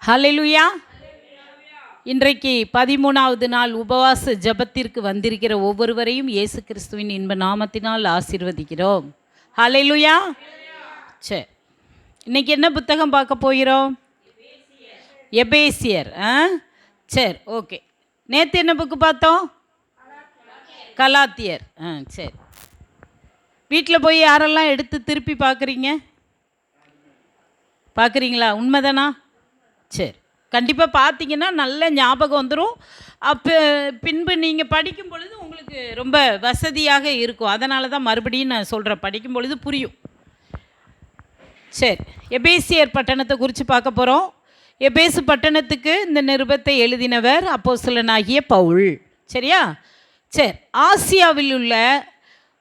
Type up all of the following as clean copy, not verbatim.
ஹல்லேலூயா. இன்றைக்கு 13வது நாள் உபவாச ஜெபத்திற்கு வந்திருக்கிற ஒவ்வொருவரையும் இயேசு கிறிஸ்துவின் இன்ப நாமத்தினால் ஆசீர்வதிக்கிறோம். ஹல்லேலூயா. சரி, இன்னைக்கு என்ன புத்தகம் பார்க்க போகிறோம்? எபேசியர். சரி, ஓகே. நேற்று என்ன புக்கு பார்த்தோம்? கலாத்தியர். சரி, வீட்டில் போய் யாரெல்லாம் எடுத்து திருப்பி பார்க்குறீங்களா? உண்மைதானா? சரி, கண்டிப்பாக பார்த்தீங்கன்னா நல்ல ஞாபகம் வந்துடும். அப்போ பின்பு நீங்கள் படிக்கும் பொழுது உங்களுக்கு ரொம்ப வசதியாக இருக்கும். அதனால தான் மறுபடியும் நான் சொல்கிறேன், படிக்கும் பொழுது புரியும். சரி, எபேசியர் பட்டணத்தை குறித்து பார்க்க போகிறோம். எபேசு பட்டணத்துக்கு இந்த நிருபத்தை எழுதினவர் அப்போஸ்தலனாகிய பவுல். சரியா? சரி, ஆசியாவில் உள்ள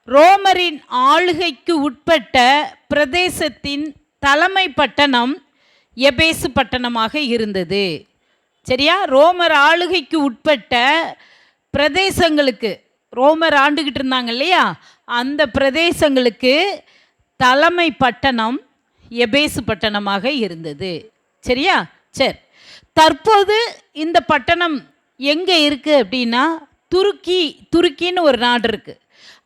ரோமரின் ஆளுகைக்கு உட்பட்ட பிரதேசத்தின் தலைமை பட்டணம் எபேசு பட்டணமாக இருந்தது. சரியா? ரோமர் ஆளுகைக்கு உட்பட்ட பிரதேசங்களுக்கு, ரோமர் ஆண்டுகிட்டு இருந்தாங்க இல்லையா, அந்த பிரதேசங்களுக்கு தலைமை பட்டணம் எபேசு பட்டணமாக இருந்தது. சரியா? சரி, தற்போது இந்த பட்டணம் எங்கே இருக்குது அப்படின்னா துருக்கின்னு ஒரு நாடு இருக்குது.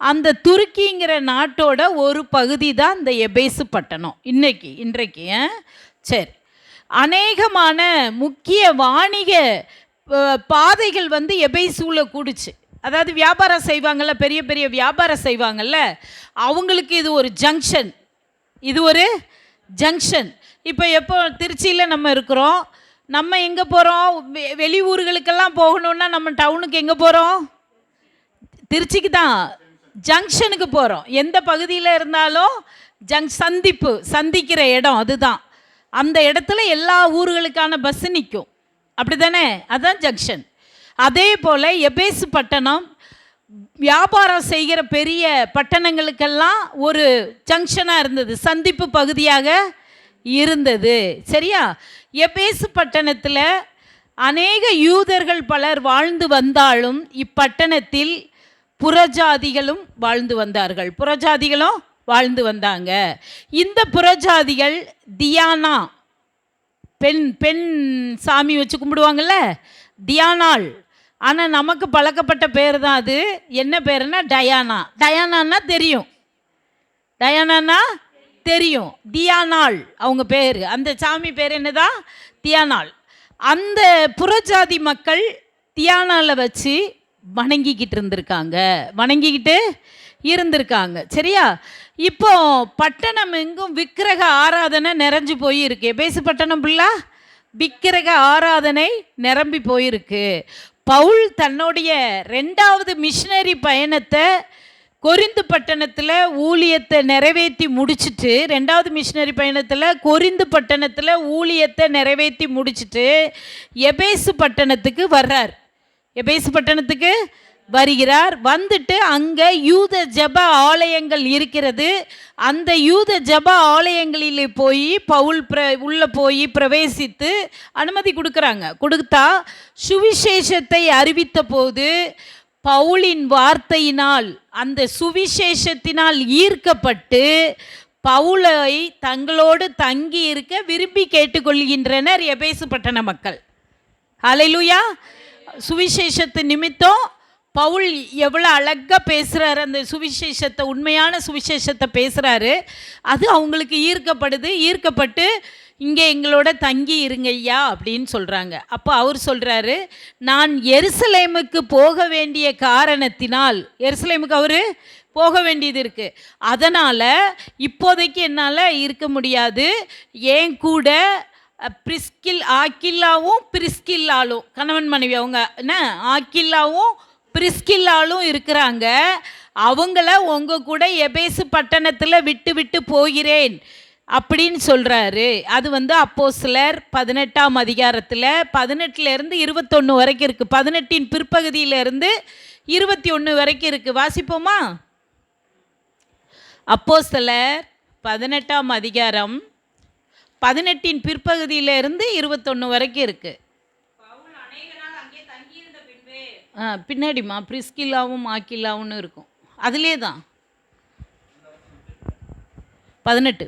அந்த துருக்கிங்கிற நாட்டோட ஒரு பகுதி தான் இந்த எபேசு பட்டணம் இன்றைக்கு. சரி, அநேகமான முக்கிய வாணிக பாதைகள் எபேசுவில் கூடுச்சு. அதாவது வியாபாரம் செய்வாங்கள்ல, பெரிய பெரிய வியாபாரம் செய்வாங்கள்ல, அவங்களுக்கு இது ஒரு ஜங்ஷன். இப்போ எப்போ திருச்சியில் நம்ம இருக்கிறோம், நம்ம எங்கே போகிறோம்? வெளியூர்களுக்கெல்லாம் போகணுன்னா நம்ம டவுனுக்கு எங்கே போகிறோம்? திருச்சிக்கு தான், ஜங்ஷனுக்கு போகிறோம். எந்த பகுதியில் இருந்தாலும் சந்திக்கிற இடம் அதுதான். அந்த இடத்துல எல்லா ஊர்களுக்கான பஸ்ஸு நிற்கும், அப்படி தானே? அதுதான் ஜங்ஷன். அதே போல் எபேசு பட்டணம் வியாபாரம் செய்கிற பெரிய பட்டணங்களுக்கெல்லாம் ஒரு ஜங்ஷனாக இருந்தது, சந்திப்பு பகுதியாக இருந்தது. சரியா? எபேசு பட்டணத்தில் அநேக யூதர்கள் பலர் வாழ்ந்து வந்தாலும் இப்பட்டணத்தில் புறஜாதிகளும் வாழ்ந்து வந்தாங்க. இந்த புறஜாதிகள் தியானா, பெண் சாமி வச்சு கும்பிடுவாங்கள்ல, தியானாள். ஆனால் நமக்கு பழக்கப்பட்ட பேர் தான் அது. என்ன பேருன்னா டயானான்னா தெரியும். தியானாள் அவங்க பேர். அந்த சாமி பேர் என்னதான்? தியானாள். அந்த புறஜாதி மக்கள் தியானால வச்சு வணங்கிக்கிட்டு இருந்திருக்காங்க. சரியா? இப்போ பட்டணம் எங்கும் விக்கிரக ஆராதனை நிறைஞ்சு போயிருக்கு. எபேசு பட்டணம் ஃபுல்லா விக்கிரக ஆராதனை நிரம்பி போயிருக்கு. பவுல் தன்னுடைய 2வது மிஷினரி பயணத்தை கொரிந்து பட்டணத்தில் ஊழியத்தை நிறைவேற்றி முடிச்சுட்டு, 2வது மிஷினரி பயணத்தில் கொரிந்து பட்டணத்தில் ஊழியத்தை நிறைவேற்றி முடிச்சுட்டு எபேசு பட்டணத்துக்கு வருகிறார். வந்துட்டு அங்கே யூத ஜெப ஆலயங்கள் இருக்கிறது. அந்த யூத ஜெப ஆலயங்களில் போய் பவுல் உள்ளே போய் பிரவேசித்து அனுமதி கொடுத்தா சுவிசேஷத்தை அறிவித்த போது பவுலின் வார்த்தையினால், அந்த சுவிசேஷத்தினால் ஈர்க்கப்பட்டு பவுலை தங்களோடு தங்கி இருக்க விரும்பி கேட்டுக்கொள்கின்றனர் எபேசு பட்டண மக்கள். ஹல்லேலூயா. சுவிசேஷத்து நிமித்தம் பவுல் எவ்வளோ அழகாக பேசுகிறாரு, அந்த சுவிசேஷத்தை, உண்மையான சுவிசேஷத்தை பேசுகிறாரு. அது அவங்களுக்கு ஈர்க்கப்பட்டு இங்கே எங்களோட தங்கி இருங்கய்யா அப்படின்னு சொல்கிறாங்க. அப்போ அவர் சொல்கிறாரு, நான் எருசலேமுக்கு போக வேண்டிய காரணத்தினால், எருசலேமுக்கு அவர் போக வேண்டியது இருக்குது, அதனால் இப்போதைக்கு என்னால் இருக்க முடியாது. ஏன் கூட ஆக்கில்லாவும் பிரிஸ்கில்லாலும், கணவன் மனைவி அவங்க என்ன, ஆக்கில்லாவும் பிரிஸ்கில்லாலும் இருக்கிறாங்க. அவங்கள உங்கள் கூட எபேசு பட்டணத்தில் விட்டு போகிறேன் அப்படின்னு சொல்கிறாரு. அது அப்போஸ்தலர் 18ஆம் அதிகாரத்தில் 18லேருந்து 21 வரைக்கும் இருக்குது. 18இன் பிற்பகுதியிலேருந்து 21 வரைக்கும் இருக்குது. வாசிப்போமா? அப்போஸ்தலர் 18ஆம் அதிகாரம் 18இன் பிற்பகுதியிலேருந்து 21 வரைக்கும் இருக்குது. பின்னாடிமா பிரிஸ்கில்லாவும் ஆக்கில்லாவும்னு இருக்கும். அதிலே தான் 18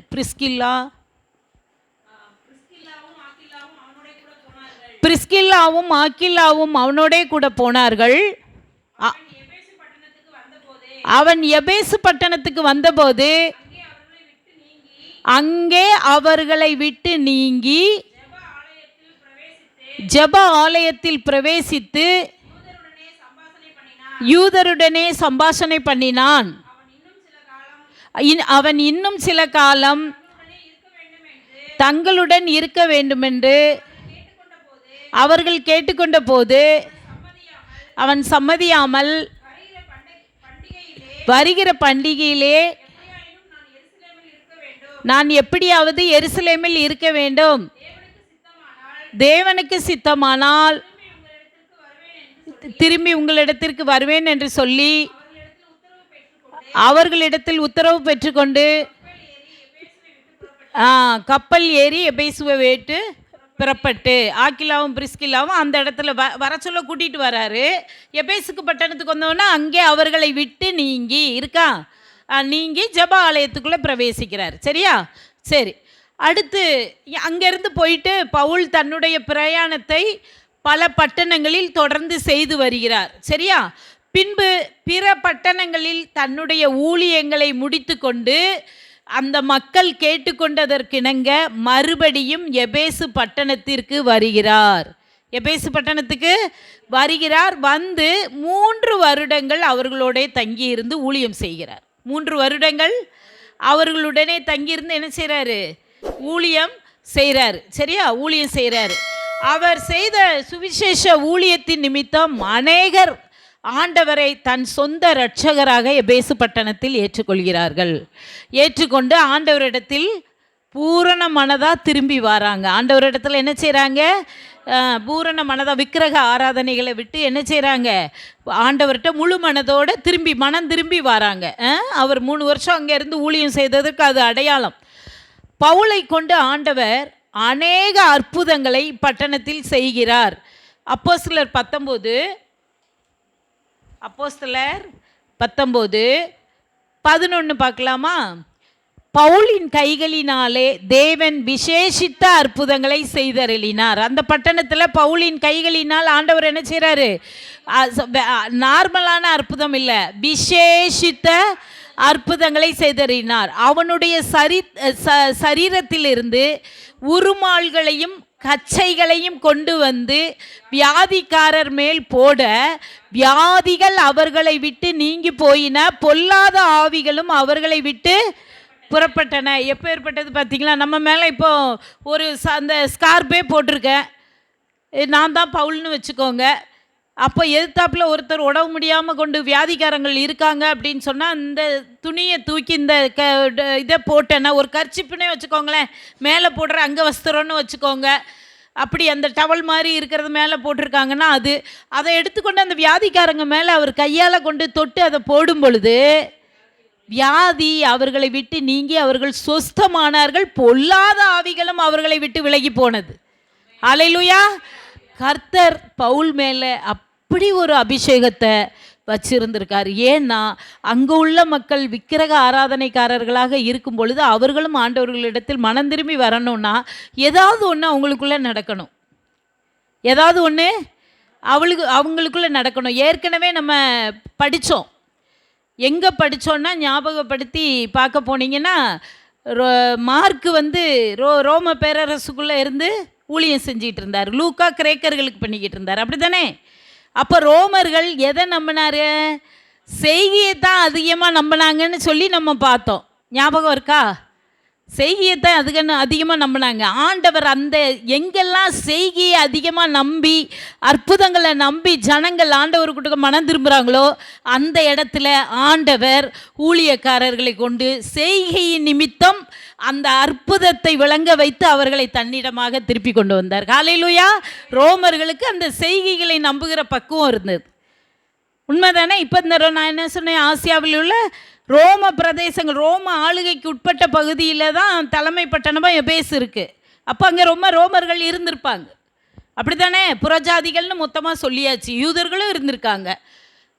பிரிஸ்கில்லாவும் ஆக்கில்லாவும் அவனோடே கூட போனார்கள். அவன் எபேசு பட்டணத்துக்கு வந்தபோது அங்கே அவர்களை விட்டு நீங்கி ஜெப ஆலயத்தில் பிரவேசித்து யூதருடனே சம்பாஷணை பண்ணினான். அவன் இன்னும் சில காலம் தங்களுடன் இருக்க வேண்டுமென்று அவர்கள் கேட்டுக்கொண்ட போது அவன் சம்மதியாமல் வருகிற பண்டிகையிலே நான் எப்படியாவது எருசலேமில் இருக்க வேண்டும், தேவனுக்கு சித்தமானால் திரும்பி உங்களிடத்திற்கு வருவேன் என்று சொல்லி அவர்களிடத்தில் உத்தரவு பெற்றுக்கொண்டு கப்பல் ஏறி எபேசுவை விட்டு புறப்பட்டு, ஆக்கிலாவும் பிரிஸ்கில்லாவும் அந்த இடத்துல வர சொல்ல கூட்டிகிட்டு வராரு. எபேசுக்கு பட்டணத்துக்கு வந்தோன்னா அங்கே அவர்களை விட்டு நீங்கி இருக்கா, நீங்கி ஜெப ஆலயத்துக்குள்ளே பிரவேசிக்கிறார். சரியா? சரி. அடுத்து அங்கேருந்து போயிட்டு பவுல் தன்னுடைய பிரயாணத்தை பல பட்டணங்களில் தொடர்ந்து செய்து வருகிறார். சரியா? பின்பு பிற பட்டணங்களில் தன்னுடைய ஊழியங்களை முடித்து கொண்டு அந்த மக்கள் கேட்டுக்கொண்டதற்கிணங்க மறுபடியும் எபேசு பட்டணத்திற்கு வருகிறார். எபேசு பட்டணத்துக்கு வருகிறார். வந்து 3 வருடங்கள் அவர்களோட தங்கியிருந்து ஊழியம் செய்கிறார். 3 வருடங்கள் அவர்களுடனே தங்கியிருந்து என்ன செய்கிறாரு? ஊழியம் செய்கிறார். சரியா? ஊழியம் செய்கிறார். அவர் செய்த சுவிசேஷ ஊழியத்தின் நிமித்தம் அநேகர் ஆண்டவரை தன் சொந்த இரட்சகராக எபேசு பட்டணத்தில் ஏற்றுக்கொள்கிறார்கள். ஏற்றுக்கொண்டு ஆண்டவரிடத்தில் பூரண மனதாக திரும்பி வராங்க. ஆண்டவரிடத்தில் என்ன செய்கிறாங்க? பூரண மனதாக விக்கிரக ஆராதனைகளை விட்டு என்ன செய்கிறாங்க? ஆண்டவர்கிட்ட முழு மனதோடு மனம் திரும்பி வராங்க. அவர் 3 வருஷம் அங்கேருந்து ஊழியம் செய்ததற்கு அது அடையாளம். பவுலை கொண்டு ஆண்டவர் அநேக அற்புதங்களை பட்டணத்தில் செய்கிறார். அப்போஸ்தலர் 19:11 பார்க்கலாமா? பவுலின் கைகளினாலே தேவன் விசேஷித்த அற்புதங்களை செய்தருளினார். அந்த பட்டணத்தில் பவுலின் கைகளினால் ஆண்டவர் என்ன செய்கிறாரு? நார்மலான அற்புதம் இல்லை, விசேஷித்த அற்புதங்களை செய்தறினார். அவனுடைய சரீரத்திலிருந்து உருமால்களையும் கச்சைகளையும் கொண்டு வந்து வியாதிக்காரர் மேல் போட வியாதிகள் அவர்களை விட்டு நீங்கி போயின, பொல்லாத ஆவிகளும் அவர்களை விட்டு புறப்பட்டன. எப்போ ஏற்பட்டது பார்த்தீங்களா? நம்ம மேலே இப்போ ஒரு அந்த ஸ்கார்பே போட்டிருக்கேன், நான் தான் பவுல்னு வச்சுக்கோங்க. அப்போ எதிர்த்தாப்பில் ஒருத்தர் உடம்பு முடியாமல் கொண்டு வியாதிக்காரங்கள் இருக்காங்க அப்படின்னு சொன்னால் இந்த துணியை தூக்கி இந்த இதை போட்டேன்னா, ஒரு கர்ச்சிப்புனே வச்சுக்கோங்களேன், மேலே போடுற அங்கே வஸ்திரம்னு வச்சுக்கோங்க, அப்படி அந்த டவல் மாதிரி இருக்கிறது மேலே போட்டிருக்காங்கன்னா அதை எடுத்துக்கொண்டு அந்த வியாதிக்காரங்க மேலே அவர் கையால் கொண்டு தொட்டு அதை போடும் பொழுது வியாதி அவர்களை விட்டு நீங்கி அவர்கள் சொஸ்தமானார்கள், பொல்லாத ஆவிகளும் அவர்களை விட்டு விலகி போனது. அல்லேலூயா! கர்த்தர் பவுல் மேலே அப்படி ஒரு அபிஷேகத்தை வச்சிருந்திருக்கார். ஏன்னா அங்கே உள்ள மக்கள் விக்கிரக ஆராதனைக்காரர்களாக இருக்கும் பொழுது அவர்களும் ஆண்டவர்களிடத்தில் மனம் திரும்பி வரணும்னா ஏதாவது ஒன்று அவங்களுக்குள்ளே நடக்கணும், ஏதாவது ஒன்று அவங்களுக்குள்ளே நடக்கணும். ஏற்கனவே நம்ம படித்தோம். எங்கே படித்தோன்னா ஞாபகப்படுத்தி பார்க்க போனீங்கன்னா மார்க்கு ரோம பேரரசுக்குள்ளே இருந்து ஊழியம் செஞ்சிகிட்டு இருந்தார். லூக்கா கிரேக்கர்களுக்கு பண்ணிக்கிட்டு இருந்தார். அப்படி தானே? அப்போ ரோமர்கள் எதை நம்பினார்? செய்கையை தான் அதிகமாக நம்பினாங்கன்னு சொல்லி நம்ம பார்த்தோம். ஞாபகம் இருக்கா? செய்கையை தான் அதிகமாக நம்பினாங்க. ஆண்டவர் அந்த எங்கெல்லாம் செய்கையை அதிகமாக நம்பி அற்புதங்களை நம்பி ஜனங்கள் ஆண்டவர்கிட்ட மனம் திரும்புகிறாங்களோ அந்த இடத்துல ஆண்டவர் ஊழியக்காரர்களை கொண்டு செய்கையின் நிமித்தம் அந்த அற்புதத்தை விளங்க வைத்து அவர்களை தன்னிடமாக திருப்பி கொண்டு வந்தார். ஹல்லேலூயா! ரோமர்களுக்கு அந்த செய்கைகளை நம்புகிற பக்குவம் இருந்தது. உண்மைதானே? இப்போ நான் என்ன சொன்னேன், ஆசியாவில் உள்ள ரோம பிரதேசங்கள், ரோம ஆளுகைக்கு உட்பட்ட பகுதியில் தான் தலைமை பட்டணமாக எபேசு இருக்குது. அப்போ அங்கே ரொம்ப ரோமர்கள் இருந்திருப்பாங்க. அப்படித்தானே? புறஜாதிகள்னு மொத்தமாக சொல்லியாச்சு. யூதர்களும் இருந்திருக்காங்க.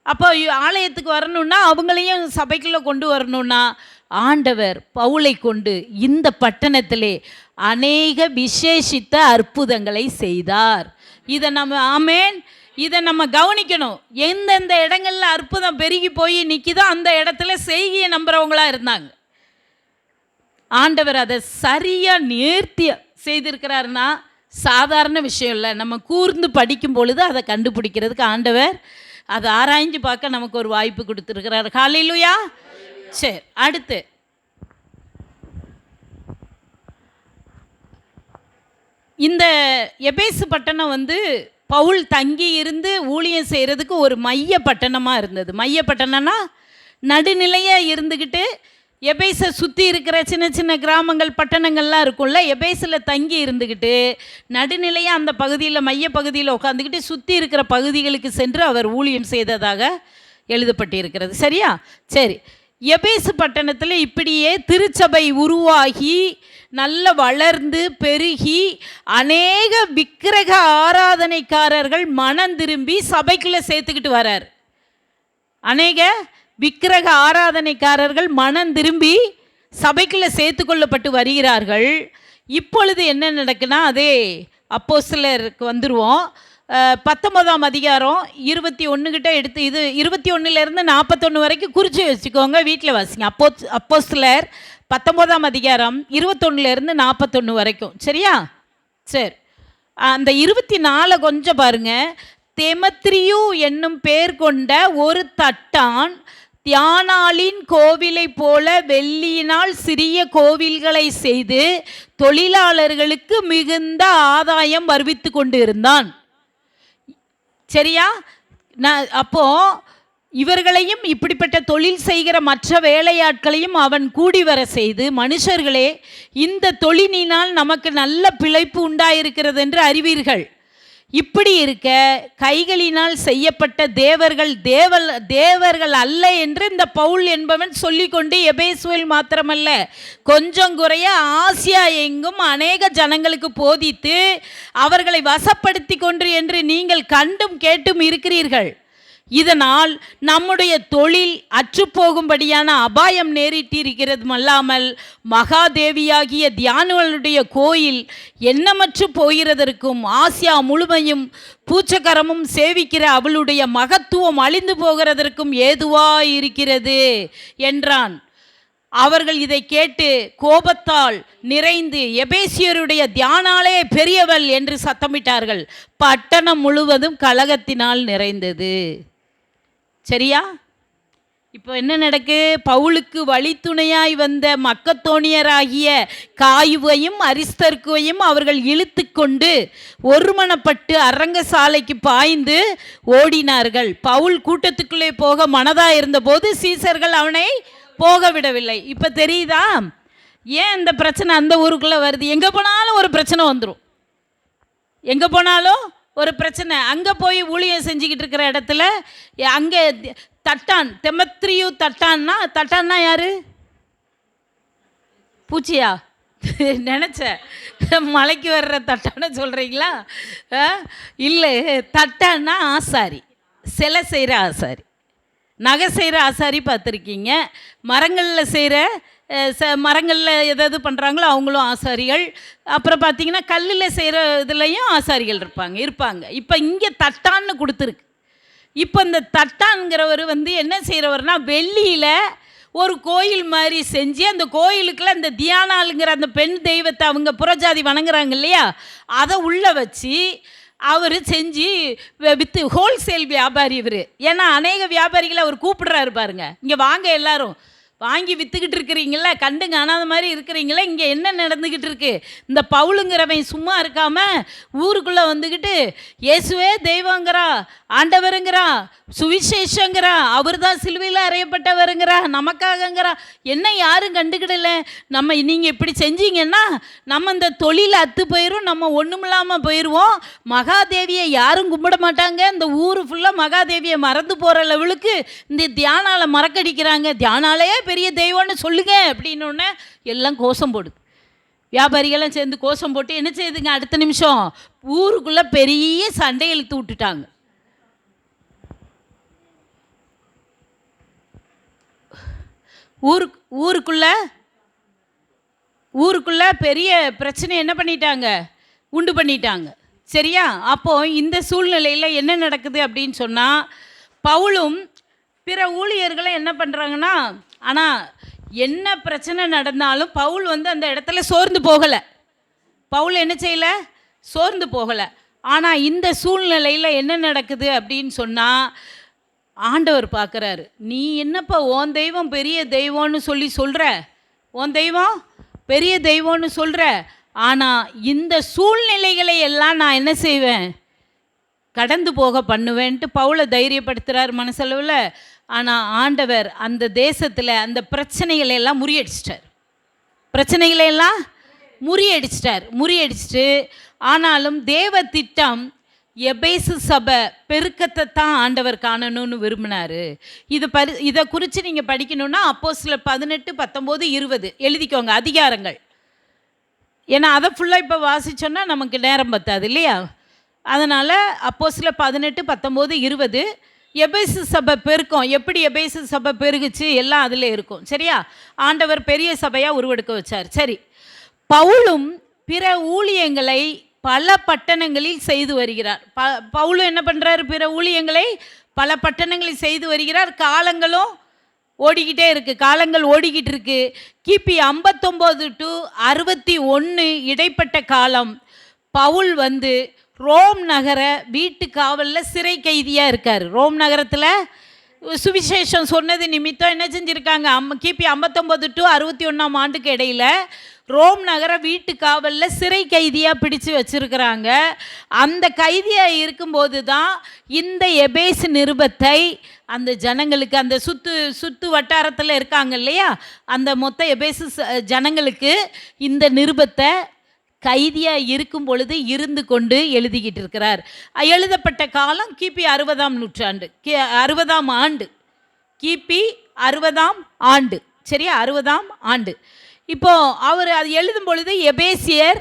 அப்போ ஆலயத்துக்கு வரணுன்னா அவங்களையும் சபைக்குள்ளே கொண்டு வரணுன்னா ஆண்டவர் பவுலை கொண்டு இந்த பட்டணத்திலே அநேக விசேஷித்த அற்புதங்களை செய்தார். இதை நம்ம ஆமேன், இதை நம்ம கவனிக்கணும். எந்தெந்த இடங்கள்ல அற்புதம் பெருகி போய் நிற்கிதோ அந்த இடத்துல செய்கையை நம்புறவங்களா இருந்தாங்க. ஆண்டவர் அதை சரியாக நேர்த்தியாக செய்திருக்கிறாருன்னா சாதாரண விஷயம் இல்லை. நம்ம கூர்ந்து படிக்கும் பொழுது அதை கண்டுபிடிக்கிறதுக்கு ஆண்டவர் அதை ஆராய்ஞ்சு பார்க்க நமக்கு ஒரு வாய்ப்பு கொடுத்துருக்கிறார். ஹல்லேலூயா. சரி, அடுத்து இந்த எபேசு பட்டணம் பவுல் தங்கி இருந்து ஊழியம் செய்கிறதுக்கு ஒரு மைய பட்டணமாக இருந்தது. மைய பட்டணம்னா நடுநிலையாக இருந்துக்கிட்டு எபேசை சுற்றி இருக்கிற சின்ன சின்ன கிராமங்கள் பட்டணங்கள்லாம் இருக்கும்ல, எபேசில் தங்கி இருந்துக்கிட்டு நடுநிலையாக அந்த பகுதியில் மைய பகுதியில் உட்காந்துக்கிட்டு சுற்றி இருக்கிற பகுதிகளுக்கு சென்று அவர் ஊழியம் செய்ததாக எழுதப்பட்டிருக்கிறது. சரியா? சரி, எபேசு பட்டணத்தில் இப்படியே திருச்சபை உருவாகி நல்ல வளர்ந்து பெருகி அநேக விக்கிரக ஆராதனைக்காரர்கள் மனம் திரும்பி சபைக்குள்ளே சேர்த்துக்கிட்டு வரார். அநேக விக்கிரக ஆராதனைக்காரர்கள் மனம் திரும்பி சபைக்குள்ளே சேர்த்து கொள்ளப்பட்டு வருகிறார்கள். இப்பொழுது என்ன நடக்குன்னா, அதே அப்போஸ்தலருக்கு வந்துடுவோம். 19ஆம் அதிகாரம் 21 கிட்ட எடுத்து, இது 21லேருந்து 41 வரைக்கும் குறித்து வச்சுக்கோங்க, வீட்டில் வாசிங்க. அப்போஸ்தலர் 19ஆம் அதிகாரம் 21லேருந்து 41 வரைக்கும். சரியா? சரி, அந்த 24 கொஞ்சம் பாருங்க. தெமத்ரியு என்னும் பேர் கொண்ட ஒரு தட்டான் தியானாளின் கோவிலை போல வெள்ளியினால் சிறிய கோவில்களை செய்து தொழிலாளர்களுக்கு மிகுந்த ஆதாயம் வருவித்து கொண்டு இருந்தான். சரியா? அப்போ இவர்களையும் இப்படிப்பட்ட தொழில் செய்கிற மற்ற வேலையாட்களையும் அவன் கூடி வர செய்து, மனுஷர்களே, இந்த தொழிலினால் நமக்கு நல்ல பிழைப்பு உண்டாயிருக்கிறது என்று அறிவீர்கள். இப்படி இருக்க கைகளினால் செய்யப்பட்ட தேவர்கள் அல்ல என்று இந்த பவுல் என்பவன் சொல்லிக்கொண்டு எபேசுவில் மாத்திரமல்ல கொஞ்சம் குறைய ஆசியா எங்கும் அநேக ஜனங்களுக்கு போதித்து அவர்களை வசப்படுத்தி கொண்டு என்று நீங்கள் கண்டும் கேட்டும் இருக்கிறீர்கள். இதனால் நம்முடைய தொழில் அற்றுப்போகும்படியான அபாயம் நேரிட்டிருக்கிறதும் அல்லாமல் மகாதேவியாகிய தியானுடைய கோயில் எண்ணமற்று போகிறதற்கும் ஆசியா முழுமையும் பூச்சக்கரமும் சேவிக்கிற அவளுடைய மகத்துவம் அழிந்து போகிறதற்கும் ஏதுவாயிருக்கிறது என்றான். அவர்கள் இதை கேட்டு கோபத்தால் நிறைந்து எபேசியருடைய தியானாலே பெரியவள் என்று சத்தமிட்டார்கள். பட்டணம் முழுவதும் கலகத்தினால் நிறைந்தது. சரியா? இப்போ என்ன நடக்கு? பவுலுக்கு வழித்துணையாய் வந்த மக்கத்தோனியராகிய காயுவையும் அரிஸ்தர்க்குவையும் அவர்கள் இழுத்து கொண்டு ஒருமனப்பட்டு அரங்கசாலைக்கு பாய்ந்து ஓடினார்கள். பவுல் கூட்டத்துக்குள்ளே போக மனதாக இருந்தபோது சீசர்கள் அவனை போக விடவில்லை. இப்போ தெரியுதா ஏன் இந்த பிரச்சனை அந்த ஊருக்குள்ளே வருது? எங்கே போனாலும் ஒரு பிரச்சனை வந்துடும். எங்கே போனாலும் ஒரு பிரச்சனை. அங்கே போய் ஊழியம் செஞ்சுக்கிட்டு இருக்கிற இடத்துல அங்கே தட்டான், தெமத்ரியு தட்டான்னா யாரு? பூச்சியா? நினச்சேன் மலைக்கு வர்ற தட்டான்னு சொல்கிறீங்களா? இல்லை, தட்டான்னா ஆசாரி, சிலை செய்கிற ஆசாரி, நகை செய்கிற ஆசாரி பார்த்துருக்கீங்க. மரங்களில் செய்கிற மரங்களில் எதாவது பண்ணுறாங்களோ அவங்களும் ஆசாரிகள். அப்புறம் பார்த்திங்கன்னா கல்லில் செய்கிற இதுலேயும் ஆசாரிகள் இருப்பாங்க. இப்போ இங்கே தட்டான்னு கொடுத்துருக்கு. இப்போ இந்த தட்டான்கிறவர் என்ன செய்கிறவர்னா, வெள்ளியில் ஒரு கோயில் மாதிரி செஞ்சு அந்த கோயிலுக்குள்ள இந்த தியானாளுங்கிற அந்த பெண் தெய்வத்தை அவங்க புறஜாதி வணங்குறாங்க இல்லையா, அதை உள்ளே வச்சு அவர் செஞ்சு விற்று ஹோல்சேல் வியாபாரி இவர். ஏன்னா அநேக வியாபாரிகளை அவர் கூப்பிடுறாரு பாருங்க, இங்கே வாங்க எல்லாரும் வாங்கி விற்றுக்கிட்டு இருக்கிறீங்கள, கண்டு காணாத மாதிரி இருக்கிறீங்களே, இங்கே என்ன நடந்துக்கிட்டு இருக்கு? இந்த பவுலுங்கிறவன் சும்மா இருக்காமல் ஊருக்குள்ளே வந்துக்கிட்டு இயேசுவே தெய்வங்கிறா, ஆண்டவருங்கிறா, சுவிசேஷங்கிறா, அவர் தான் சிலுவையில் அறையப்பட்டவருங்கிறா, நமக்காகங்கிறா. என்ன யாரும் கண்டுக்கிடலை. நீங்கள் இப்படி செஞ்சீங்கன்னா நம்ம இந்த தொழில் அத்து போயிடும், நம்ம ஒன்றும் இல்லாமல் போயிடுவோம். மகாதேவியை யாரும் கும்பிட மாட்டாங்க. இந்த ஊர் ஃபுல்லாக மகாதேவியை மறந்து போகிற லெவலுக்கு இந்த தியானால மறக்கடிக்கிறாங்க. தியானாலே பெரிய தெய்வம்னு சொல்லுங்க அப்படின்னோடனே எல்லாம் கோஷம் போடுது. வியாபாரிகள்லாம் சேர்ந்து கோஷம் போட்டு என்ன செய்யுதுங்க, அடுத்த நிமிஷம் ஊருக்குள்ளே பெரிய சண்டை இழுத்து விட்டுட்டாங்க. ஊருக்குள்ள பெரிய பிரச்சனை என்ன பண்ணிட்டாங்க, உண்டு பண்ணிட்டாங்க. சரியா? அப்போது இந்த சூழ்நிலையில் என்ன நடக்குது அப்படின்னு சொன்னால், பவுலும் பிற ஊழியர்களும் என்ன பண்ணுறாங்கன்னா, ஆனால் என்ன பிரச்சனை நடந்தாலும் பவுல் அந்த இடத்துல சோர்ந்து போகலை. பவுல் என்ன செய்யலை, சோர்ந்து போகலை. ஆனால் இந்த சூழ்நிலையில் என்ன நடக்குது அப்படின்னு சொன்னால், ஆண்டவர் பார்க்குறாரு. நீ என்னப்பா உன் தெய்வம் பெரிய தெய்வம்னு சொல்கிற, உன் தெய்வம் பெரிய தெய்வம்னு சொல்கிற, ஆனால் இந்த சூழ்நிலைகளை எல்லாம் நான் என்ன செய்வேன், கடந்து போக பண்ணுவேன்ட்டு பவுலை தைரியப்படுத்துகிறார் மனசளவில். ஆனால் ஆண்டவர் அந்த தேசத்தில் அந்த பிரச்சனைகளை எல்லாம் முறியடிச்சிட்டார். ஆனாலும் தேவ திட்டம் எபேசு சபை பெருக்கத்தை தான் ஆண்டவர் காணணும்னு விரும்பினார். இதை குறித்து நீங்கள் படிக்கணுன்னா அப்போஸ்தலர் 18, 19, 20 எழுதிக்கோங்க அதிகாரங்கள். ஏன்னா அதை ஃபுல்லாக இப்போ வாசித்தோன்னா நமக்கு நேரம் பத்தாது இல்லையா? அதனால் அப்போஸ்தலர் 18, 19, 20 எபேசு சபை பெருக்கம், எப்படி எபேசு சபை பெருகுச்சு எல்லாம் அதில் இருக்கும். சரியா? ஆண்டவர் பெரிய சபையாக உருவெடுக்க வச்சார். சரி, பவுலும் பிற ஊழியங்களை பல பட்டணங்களில் செய்து வருகிறார். பவுலும் என்ன பண்ணுறாரு, பிற ஊழியங்களை பல பட்டணங்களில் செய்து வருகிறார். காலங்கள் ஓடிக்கிட்டு இருக்கு. கிபி 59 to 61 இடைப்பட்ட காலம் பவுல் ரோம் நகர வீட்டு காவலில் சிறை கைதியாக இருக்கார். ரோம் நகரத்தில் சுவிசேஷம் சொன்னது நிமித்தம் என்ன செஞ்சுருக்காங்க, கிபி 59 to 61 ஆண்டுக்கு இடையில் ரோம் நகர வீட்டு காவலில் சிறை கைதியாக பிடிச்சு வச்சுருக்கிறாங்க. அந்த கைதியாக இருக்கும்போது தான் இந்த எபேசு நிருபத்தை அந்த ஜனங்களுக்கு, அந்த சுற்று வட்டாரத்தில் இருக்காங்க இல்லையா, அந்த மொத்த எபேசு ஜனங்களுக்கு இந்த நிருபத்தை கைதியாக இருக்கும் பொழுது இருந்து கொண்டு எழுதிக்கிட்டு இருக்கிறார். எழுதப்பட்ட காலம் கிபி 60ஆம் நூற்றாண்டு, 60ஆம் ஆண்டு, கிபி 60ஆம் ஆண்டு. சரியா? 60ஆம் ஆண்டு. இப்போது அவர் அது எழுதும் பொழுது எபேசியர்,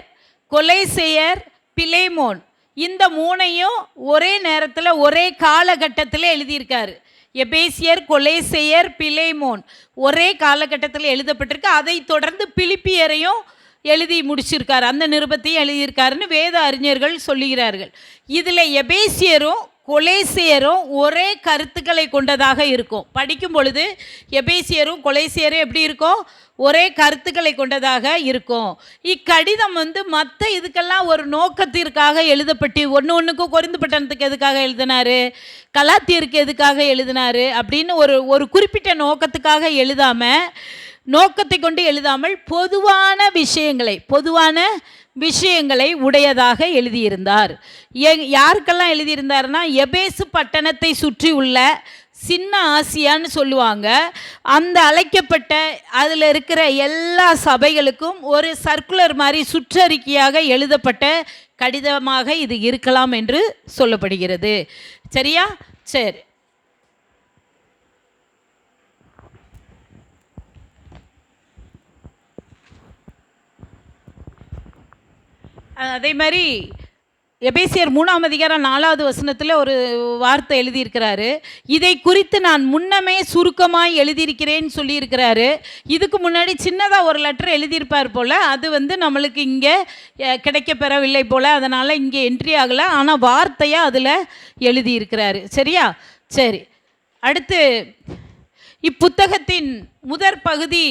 கொலேசையர், பிலேமோன் இந்த மூணையும் ஒரே நேரத்தில் ஒரே காலகட்டத்தில் எழுதியிருக்காரு. எபேசியர், கொலேசையர், பிலேமோன் ஒரே காலகட்டத்தில் எழுதப்பட்டிருக்கு. அதை தொடர்ந்து பிலிப்பியரையும் எழுதி முடிச்சிருக்கார், அந்த நிருபத்தையும் எழுதியிருக்காருன்னு வேத அறிஞர்கள் சொல்லுகிறார்கள். இதில் எபேசியரும் கொலேசியரும் ஒரே கருத்துக்களை கொண்டதாக இருக்கும். படிக்கும் பொழுது எபேசியரும் கொலேசியரும் எப்படி இருக்கும், ஒரே கருத்துக்களை கொண்டதாக இருக்கும். இக்கடிதம் மற்ற இதுக்கெல்லாம் ஒரு நோக்கத்திற்காக எழுதப்பட்டு, ஒன்றுக்கும் கொரிந்து பட்டணத்துக்கு எதுக்காக எழுதினார், கலாத்தியருக்கு எதுக்காக எழுதினார் அப்படின்னு ஒரு குறிப்பிட்ட நோக்கத்துக்காக நோக்கத்தை கொண்டு எழுதாமல் பொதுவான விஷயங்களை உடையதாக எழுதியிருந்தார். யாருக்கெல்லாம் எழுதியிருந்தார்னா, எபேசு பட்டணத்தை சுற்றி உள்ள சின்ன ஆசியான்னு சொல்லுவாங்க, அந்த அழைக்கப்பட்ட அதில் இருக்கிற எல்லா சபைகளுக்கும் ஒரு சர்க்குலர் மாதிரி சுற்றறிக்கையாக எழுதப்பட்ட கடிதமாக இது இருக்கலாம் என்று சொல்லப்படுகிறது. சரியா? சரி. அதே மாதிரி எபேசியர் 3ஆம் அதிகாரம் 4வது வசனத்தில் ஒரு வார்த்தை எழுதியிருக்கிறாரு. இதை குறித்து நான் முன்னமே சுருக்கமாக எழுதியிருக்கிறேன்னு சொல்லியிருக்கிறாரு. இதுக்கு முன்னாடி சின்னதாக ஒரு லெட்டர் எழுதியிருப்பார் போல், அது நம்மளுக்கு இங்கே கிடைக்கப்பெறவில்லை போல், அதனால் இங்கே என்ட்ரி ஆகலை. ஆனால் வார்த்தையாக அதில் எழுதியிருக்கிறாரு. சரியா? சரி. அடுத்து இப்புத்தகத்தின் முதற் பகுதி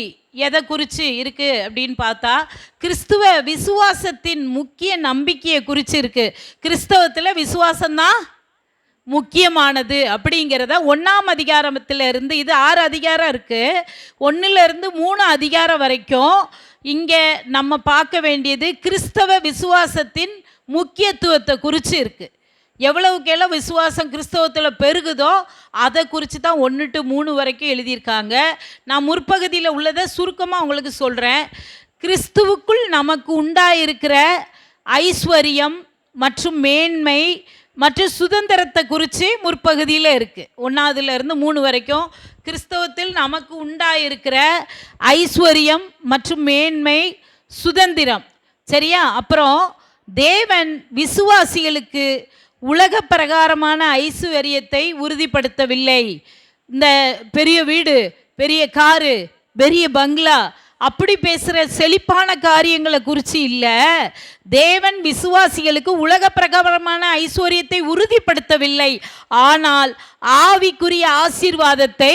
எதை குறித்து இருக்குது அப்படின்னு பார்த்தா, கிறிஸ்துவ விசுவாசத்தின் முக்கிய நம்பிக்கையை குறித்து இருக்குது. கிறிஸ்தவத்தில் விசுவாசம்தான் முக்கியமானது அப்படிங்கிறத 1ஆம் அதிகாரத்திலிருந்து, இது 6 அதிகாரம் இருக்குது, 1லேருந்து 3 அதிகாரம் வரைக்கும் இங்கே நம்ம பார்க்க வேண்டியது கிறிஸ்தவ விசுவாசத்தின் முக்கியத்துவத்தை குறித்து இருக்குது. எவ்வளவுக்கெல்லாம் விசுவாசம் கிறிஸ்தவத்தில் பெருகுதோ அதை குறித்து தான் 1 to 3 வரைக்கும் எழுதியிருக்காங்க. நான் முற்பகுதியில் உள்ளதை சுருக்கமாக உங்களுக்கு சொல்கிறேன். கிறிஸ்துவுக்குள் நமக்கு உண்டாயிருக்கிற ஐஸ்வர்யம் மற்றும் மேன்மை மற்றும் சுதந்திரத்தை குறித்து முற்பகுதியில் இருக்குது. 1ஆவதுலேருந்து 3 வரைக்கும் கிறிஸ்தவத்தில் நமக்கு உண்டாயிருக்கிற ஐஸ்வர்யம் மற்றும் மேன்மை, சுதந்திரம். சரியா? அப்புறம் தேவன் விசுவாசிகளுக்கு உலக பிரகாரமான ஐசுவரியத்தை உறுதிப்படுத்தவில்லை. இந்த பெரிய வீடு, பெரிய காரு, பெரிய பங்களா அப்படி பேசுகிற செழிப்பான காரியங்களை குறித்து இல்லை. தேவன் விசுவாசிகளுக்கு உலக பிரகாரமான ஐஸ்வர்யத்தை உறுதிப்படுத்தவில்லை, ஆனால் ஆவிக்குரிய ஆசீர்வாதத்தை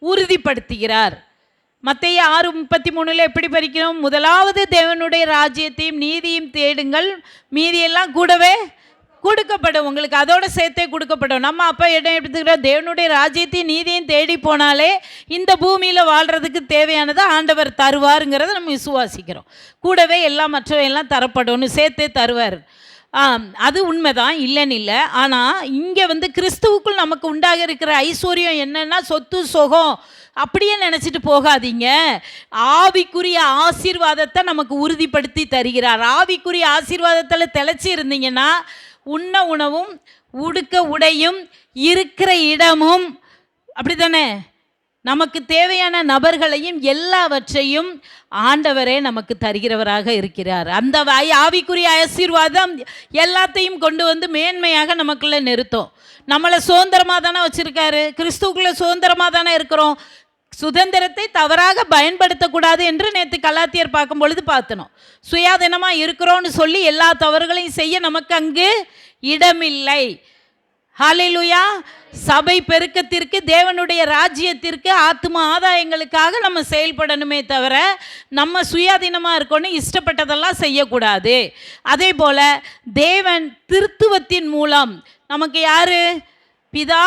உறுதிப்படுத்துகிறார். மத்தேயு 6:33 எப்படி படிக்கிறோம்? முதலாவது தேவனுடைய ராஜ்யத்தையும் நீதியும் தேடுங்கள், மீதியெல்லாம் கூடவே கொடுக்கப்படும். உங்களுக்கு அதோட சேர்த்தே கொடுக்கப்படும். நம்ம அப்போ இடம் எடுத்துக்கிறோம், தேவனுடைய ராஜ்யத்தையும் நீதியும் தேடி போனாலே இந்த பூமியில் வாழ்கிறதுக்கு தேவையானதை ஆண்டவர் தருவாருங்கிறத நம்ம விசுவாசிக்கிறோம். கூடவே எல்லாம் மற்றவையெல்லாம் தரப்படும்னு சேர்த்தே தருவார். அது உண்மைதான், இல்லைன்னு இல்லை. ஆனால் இங்கே கிறிஸ்துவுக்குள் நமக்கு உண்டாக இருக்கிற ஐஸ்வர்யம் என்னன்னா சொத்து சுகம் அப்படியே நினச்சிட்டு போகாதீங்க. ஆவிக்குரிய ஆசீர்வாதத்தை நமக்கு உறுதிப்படுத்தி தருகிறார். ஆவிக்குரிய ஆசீர்வாதத்தில் திளைச்சி இருந்தீங்கன்னா உண்ண உணவும் உடுக்க உடையும் இருக்கிற இடமும் அப்படி தானே, நமக்கு தேவையான நபர்களையும் எல்லாவற்றையும் ஆண்டவரே நமக்கு தருகிறவராக இருக்கிறார். அந்த ஆவிக்குரிய ஆசீர்வாதம் எல்லாத்தையும் கொண்டு மேன்மையாக நமக்குள்ளே நிறுத்தும். நம்மளை சுதந்திரமாக தானே வச்சுருக்காரு, கிறிஸ்துவுக்குள்ளே சுதந்திரமாக தானே இருக்கிறோம். சுதந்திரத்தை தவறாக பயன்படுத்தக்கூடாது என்று நேற்று கலாத்தியர் பார்க்கும் பொழுது பார்த்தணும். சுயாதீனமாக இருக்கிறோன்னு சொல்லி எல்லா தவறுகளையும் செய்ய நமக்கு அங்கு இடமில்லை. ஹல்லேலூயா. சபை பெருக்கத்திற்கு, தேவனுடைய ராஜ்யத்திற்கு, ஆத்ம ஆதாயங்களுக்காக நம்ம செயல்படணுமே தவிர நம்ம சுயாதீனமாக இருக்கணும் இஷ்டப்பட்டதெல்லாம் செய்யக்கூடாது. அதே போல் தேவன் திருத்துவத்தின் மூலம் நமக்கு யார்? பிதா,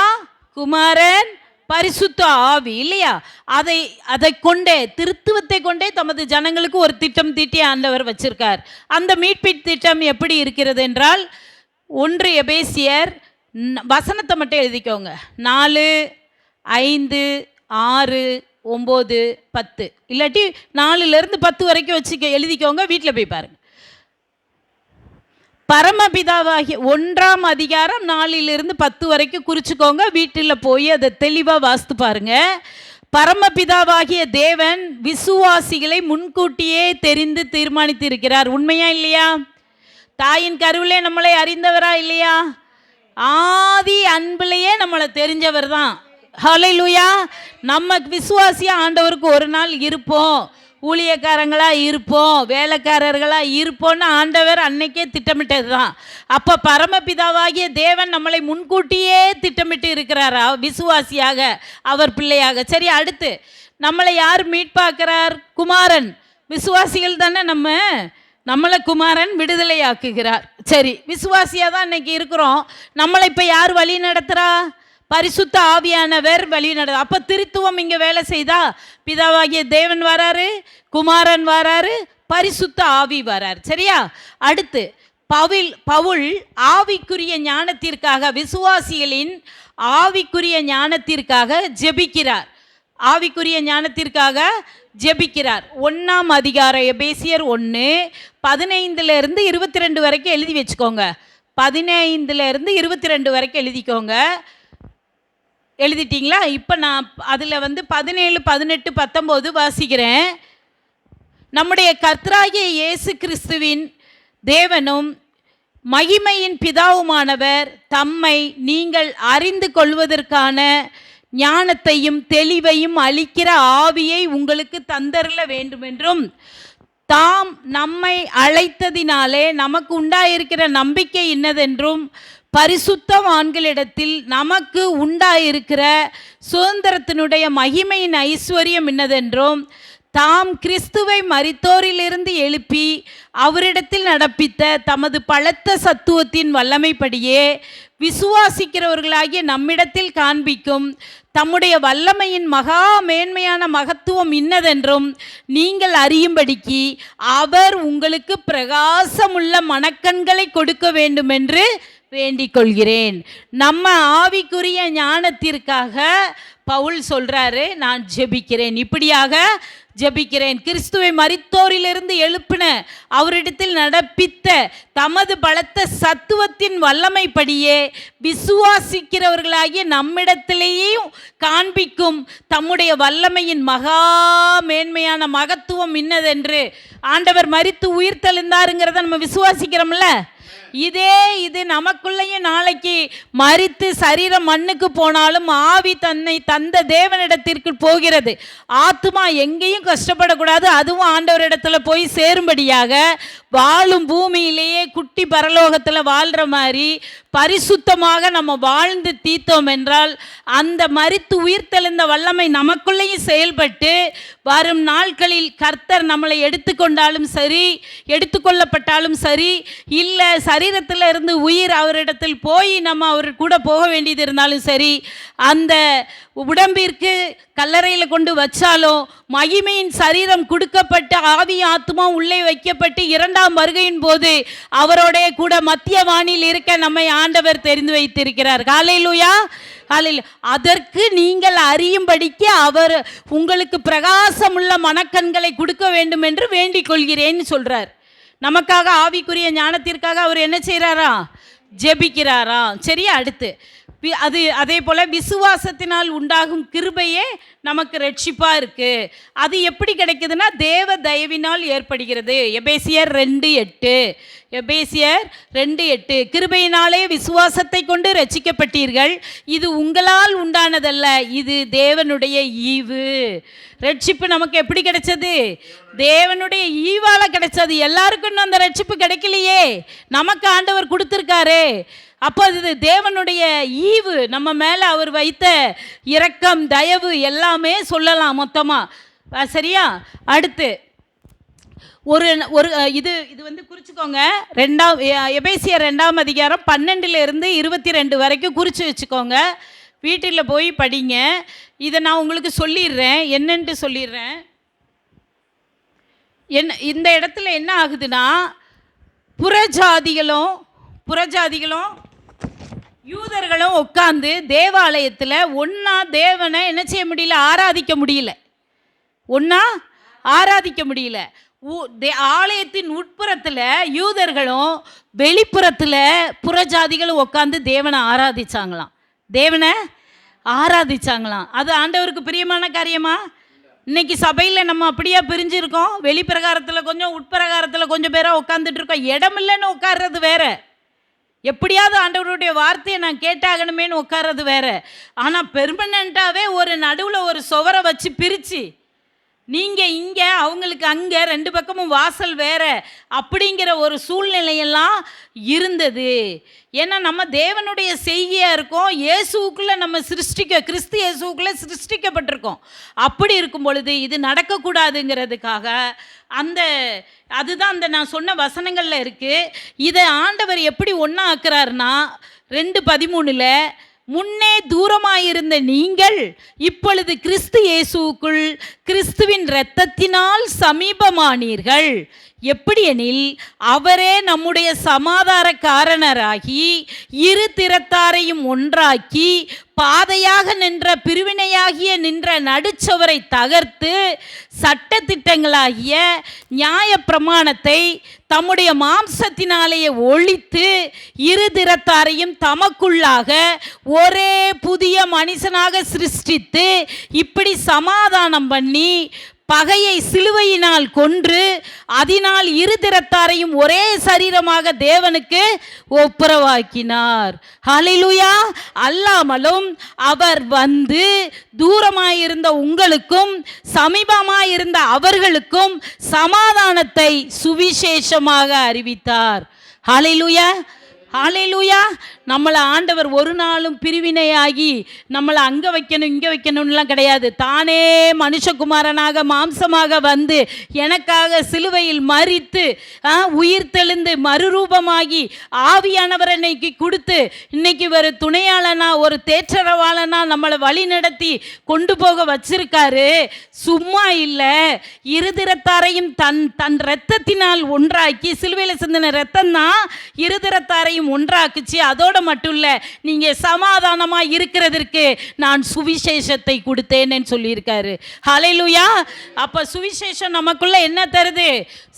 குமாரன், பரிசுத்த ஆவி இல்லையா? அதை கொண்டே, திருத்துவத்தை கொண்டே தமது ஜனங்களுக்கு ஒரு திட்டம் தீட்டி ஆண்டவர் வச்சிருக்கார். அந்த மீட்பு திட்டம் எப்படி இருக்கிறது என்றால், 1 எபேசியர் வசனத்தை மட்டும் எழுதிக்கோங்க. 4, 5, 6, 9, 10 இல்லாட்டி 4லேருந்து 10 வரைக்கும் வச்சு எழுதிக்கோங்க. வீட்டில் போய் பாருங்கள். பரமபிதாவாகிய 1ஆம் அதிகாரம் 4லிருந்து 10 வரைக்கும் குறிச்சுக்கோங்க. வீட்டில் போய் அதை தெளிவாக வாசித்து பாருங்க. பரமபிதாவாகிய தேவன் விசுவாசிகளை முன்கூட்டியே தெரிந்து தீர்மானித்து இருக்கிறார். உண்மையா இல்லையா? தாயின் கருவிலே நம்மளை அறிந்தவரா இல்லையா? ஆதி அன்பிலேயே நம்மளை தெரிஞ்சவர் தான். ஹல்லேலூயா. நம்ம விசுவாசியாக ஆண்டவருக்கு ஒரு நாள் இருப்போம், ஊழியக்காரங்களாக இருப்போம், வேலைக்காரர்களாக இருப்போம்னு ஆண்டவர் அன்னைக்கே திட்டமிட்டது தான். அப்போ பரமபிதாவாகிய தேவன் நம்மளை முன்கூட்டியே திட்டமிட்டு இருக்கிறாரா விசுவாசியாக, அவர் பிள்ளையாக. சரி, அடுத்து நம்மளை யார் மீட்பாக்கிறார்? குமாரன். விசுவாசிகள் தானே நம்மளை குமாரன் விடுதலை ஆக்குகிறார். சரி, விசுவாசியாக தான் இன்னைக்கு இருக்கிறோம். நம்மளை இப்போ யார் வழி நடத்துகிறா? பரிசுத்த ஆவியானவர் வழி நடத்து. அப்போ திருத்துவம் இங்கே வேலை செய்தா பிதாவாகிய தேவன் வராரு, குமாரன் வராரு, பரிசுத்த ஆவி வராரு. சரியா? அடுத்து பவுல் ஆவிக்குரிய ஞானத்திற்காக, விசுவாசிகளின் ஆவிக்குரிய ஞானத்திற்காக ஜெபிக்கிறார். ஆவிக்குரிய ஞானத்திற்காக ஜெபிக்கிறார். 1ஆம் அதிகாரம் எபேசியர் 1 15லிருந்து 22 வரைக்கும் எழுதி வச்சுக்கோங்க. 15லிருந்து 22 வரைக்கும் எழுதிக்கோங்க. எழுதிட்டீங்களா? இப்போ நான் அதில் 17, 18, 19 வாசிக்கிறேன். நம்முடைய கர்த்தராகிய இயேசு கிறிஸ்துவின் தேவனும் மகிமையின் பிதாவுமானவர் தம்மை நீங்கள் அறிந்து கொள்வதற்கான ஞானத்தையும் தெளிவையும் அளிக்கிற ஆவியை உங்களுக்கு தந்தருள வேண்டுமென்றும், தாம் நம்மை அழைத்ததினாலே நமக்கு உண்டாயிருக்கிற நம்பிக்கை இன்னதென்றும், பரிசுத்தவான்களிடத்தில் நமக்கு உண்டாயிருக்கிற சுதந்திரத்தினுடைய மகிமையின் ஐஸ்வர்யம் இன்னதென்றும், தாம் கிறிஸ்துவை மரித்தோரிலிருந்து எழுப்பி அவரிடத்தில் நடப்பித்த தமது பலத்த சத்துவத்தின் வல்லமைப்படியே விசுவாசிக்கிறவர்களாகிய நம்மிடத்தில் காண்பிக்கும் தம்முடைய வல்லமையின் மகா மேன்மையான மகத்துவம் இன்னதென்றும் நீங்கள் அறியும்படிக்கு அவர் உங்களுக்கு பிரகாசமுள்ள மனக்கண்களை கொடுக்க வேண்டுமென்று வேண்டிக் கொள்கிறேன். நம்ம ஆவிக்குரிய ஞானத்திற்காக பவுல் சொல்றாரு, நான் ஜெபிக்கிறேன், இப்படியாக ஜெபிக்கிறேன். கிறிஸ்துவை மரித்தோரிலிருந்து எழுப்பின, அவரிடத்தில் நடப்பித்த தமது பலத்த சத்துவத்தின் வல்லமைப்படியே விசுவாசிக்கிறவர்களாகிய நம்மிடத்திலேயும் காண்பிக்கும் தம்முடைய வல்லமையின் மகா மேன்மையான மகத்துவம் இன்னதென்று. ஆண்டவர் மரித்து உயிர் தெழுந்தாருங்கிறத நம்ம விசுவாசிக்கிறோம்ல. இது நமக்குள்ளேயும் நாளைக்கு மரித்து சரீரம் மண்ணுக்கு போனாலும் ஆவி தன்னை தந்த தேவனிடத்திற்கு போகிறது. ஆத்துமா எங்கேயும் கஷ்டப்படக்கூடாது, அதுவும் ஆண்டவரிடத்துல போய் சேரும்படியாக வாழும் பூமியிலேயே குட்டி பரலோகத்தில் வாழ்கிற மாதிரி பரிசுத்தமாக நம்ம வாழ்ந்து தீர்த்தோம் என்றால் அந்த மரித்து உயிர்த்தெழுந்த வல்லமை நமக்குள்ளேயும் செயல்பட்டு வரும் நாட்களில் கர்த்தர் நம்மளை எடுத்துக்கொண்டாலும் சரி, எடுத்துக்கொள்ளப்பட்டாலும் சரி, இல்லை சரீரத்தில் இருந்து உயிர் அவரிடத்தில் போய் நம்ம அவர் கூட போக வேண்டியது இருந்தாலும் சரி, அந்த உடம்பிற்கு கல்லறையில் கொண்டு வச்சாலும் மகிமையின் சரீரம் கொடுக்கப்பட்டு ஆவி ஆத்மா உள்ளே வைக்கப்பட்டு இரண்டாம் வருகையின் போது அவரோட கூட மத்திய வானில் இருக்க நம்மை ஆண்டவர் தெரிந்து வைத்திருக்கிறார். ஹல்லேலூயா, ஹல்லேலூயா. அதற்கு நீங்கள் அறியும்படிக்கு அவர் உங்களுக்கு பிரகாசமுள்ள மனக்கண்களை கொடுக்க வேண்டும் என்று வேண்டிக் கொள்கிறேன்னு சொல்றார். நமக்காக ஆவிக்குரிய ஞானத்திற்காக அவர் என்ன செய்கிறாரா? ஜெபிக்கிறாரா. சரியா? அடுத்து அதே போல் விசுவாசத்தினால் உண்டாகும் கிருபையே நமக்கு ரட்சிப்பாக இருக்குது. அது எப்படி கிடைக்குதுன்னா தேவ தயவினால் ஏற்படுகிறது. எபேசியர் 2:8, எபேசியர் 2:8, கிருபையினாலே விசுவாசத்தை கொண்டு ரட்சிக்கப்பட்டீர்கள், இது உங்களால் உண்டானதல்ல, இது தேவனுடைய ஈவு. ரட்சிப்பு நமக்கு எப்படி கிடைச்சது? தேவனுடைய ஈவால கிடைச்சது. எல்லாருக்கும் அந்த ரட்சிப்பு கிடைக்கலையே, நமக்கு ஆண்டவர் கொடுத்துருக்காரு. அப்போ அது தேவனுடைய ஈவு, நம்ம மேலே அவர் வைத்த இரக்கம் தயவு எல்லாமே சொல்லலாம் மொத்தமாக. சரியா? அடுத்து ஒரு ஒரு இது குறிச்சுக்கோங்க. எபேசியர் 2ஆம் அதிகாரம் 12 - 22 வரைக்கும் குறித்து வச்சுக்கோங்க. வீட்டில் போய் படிங்க. இதை நான் உங்களுக்கு சொல்லிடுறேன், என்னன்ட்டு சொல்லிடுறேன். இந்த இடத்துல என்ன ஆகுதுன்னா, புறஜாதிகளும் யூதர்களும் உட்காந்து தேவாலயத்தில் ஒன்றா தேவனை என்ன செய்ய முடியல? ஆராதிக்க முடியல. ஒன்றா ஆராதிக்க முடியல. ஆலயத்தின் உட்புறத்தில் யூதர்களும் வெளிப்புறத்தில் புறஜாதிகளும் உட்காந்து தேவனை ஆராதிச்சாங்களாம். அது ஆண்டவருக்கு பிரியமான காரியமா? இன்னைக்கு சபையில் நம்ம அப்படியே பிரிஞ்சிருக்கோம். வெளிப்பிரகாரத்தில் கொஞ்சம், உட்பிரகாரத்தில் கொஞ்சம் பேராக உட்காந்துட்டு இருக்கோம். இடம் இல்லைன்னு உட்கார்றது வேற, எப்படியாவது ஆண்டவருடைய வார்த்தையை நான் கேட்டாகணுமேனு உட்கார்றது வேற. ஆனால் பெர்மனண்ட்டாகவே ஒரு நடுவில் ஒரு சுவரை வச்சு பிரித்து, நீங்கள் இங்கே அவங்களுக்கு அங்கே, ரெண்டு பக்கமும் வாசல் வேற, அப்படிங்கிற ஒரு சூழ்நிலையெல்லாம் இருந்தது. ஏன்னா நம்ம தேவனுடைய செய்கையாக இருக்கோம், இயேசுக்குள்ளே நம்ம கிறிஸ்து இயேசுக்குள்ளே சிருஷ்டிக்கப்பட்டிருக்கோம். அப்படி இருக்கும் பொழுது இது நடக்கக்கூடாதுங்கிறதுக்காக அதுதான் அந்த நான் சொன்ன வசனங்களில் இருக்குது. இதை ஆண்டவர் எப்படி ஒன்றா ஆக்குறாருன்னா 2:13, முன்னே தூரமாயிருந்த நீங்கள் இப்பொழுது கிறிஸ்து இயேசுக்குள் கிறிஸ்துவின் இரத்தத்தினால் சமீபமானீர்கள். எப்படியெனில் அவரே நம்முடைய சமாதானக்காரனராகி இரு திறத்தாரையும் ஒன்றாக்கி பாதையாக நின்ற பிரிவினையாகிய நின்ற நடுச்சவரை தகர்த்து சட்டதிட்டங்களாகிய நியாய பிரமாணத்தை தம்முடைய மாம்சத்தினாலேயே ஒழித்து இரு திறத்தாரையும் தமக்குள்ளாக ஒரே புதிய மனுஷனாக சிருஷ்டித்து இப்படி சமாதானம் பண்ணி பகையை சிலுவையினால் கொன்று அதனால் இரு திறத்தாரையும் ஒரே சரீரமாக தேவனுக்கு ஒப்புரவாக்கினார். ஹல்லேலூயா. அல்லாமலும் அவர் வந்து தூரமாயிருந்த உங்களுக்கும் சமீபமாயிருந்த அவர்களுக்கும் சமாதானத்தை சுவிசேஷமாக அறிவித்தார். ஹல்லேலூயா, ஹல்லேலூயா. நம்மளை ஆண்டவர் ஒரு நாளும் பிரிவினையாகி நம்மளை அங்கே வைக்கணும் இங்கே வைக்கணும்லாம் கிடையாது. தானே மனுஷகுமாரனாக மாம்சமாக வந்து எனக்காக சிலுவையில் மரித்து உயிர் தெழுந்து மறுரூபமாகி ஆவியானவர் இன்னைக்கு கொடுத்து இன்னைக்கு ஒரு துணையாளனா ஒரு தேற்றரவாளனா நம்மளை வழி நடத்தி கொண்டு போக வச்சிருக்காரு. சும்மா இல்லை, இருதிரத்தாரையும் தன் இரத்தத்தினால் ஒன்றாக்கி, சிலுவையில் சிந்தின இரத்தம் தான் இருதிரத்தாரையும் எல்லாரையும் ஒன்றாக்குச்சு. அதோடு மட்டும் இல்லை, நீங்கள் சமாதானமாக இருக்கிறதற்கு நான் சுவிசேஷத்தை கொடுத்தேன்னு சொல்லியிருக்காரு. ஹல்லேலூயா. அப்போ சுவிசேஷம் நமக்குள்ள என்ன தருது?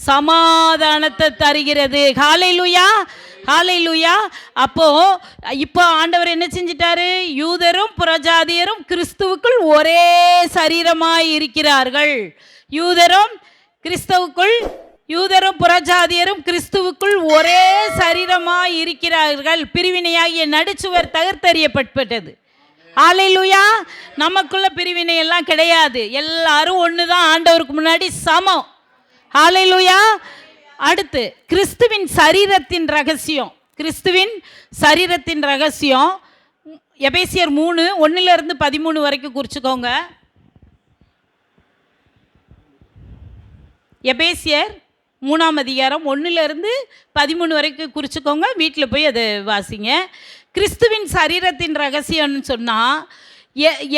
சமாதானத்தை தருகிறது. ஹல்லேலூயா, ஹல்லேலூயா. இப்போ ஆண்டவர் என்ன செஞ்சிட்டாரு? யூதரும் புறஜாதியரும் கிறிஸ்துவுக்குள் ஒரே சரீரமாய் இருக்கிறார்கள். யூதரும் புறஜாதியரும் கிறிஸ்துவுக்குள் ஒரே சரீரமாய் இருக்கிறார்கள். பிரிவினையாகிய நடுச்சுவர் தகர்த்தெறியப்பட்டது. ஹல்லேலூயா. நமக்குள்ள பிரிவினை எல்லாம் கிடையாது. எல்லாரும் ஒன்று தான், ஆண்டவருக்கு முன்னாடி சமம். ஹல்லேலூயா. அடுத்து கிறிஸ்துவின் சரீரத்தின் ரகசியம் எபேசியர் 3:1-13 வரைக்கும் குறிச்சுக்கோங்க. எபேசியர் 3:1-13 வரைக்கும் குறிச்சுக்கோங்க. வீட்டில் போய் அதை வாசிங்க. கிறிஸ்துவின் சரீரத்தின் ரகசியம்னு சொன்னால்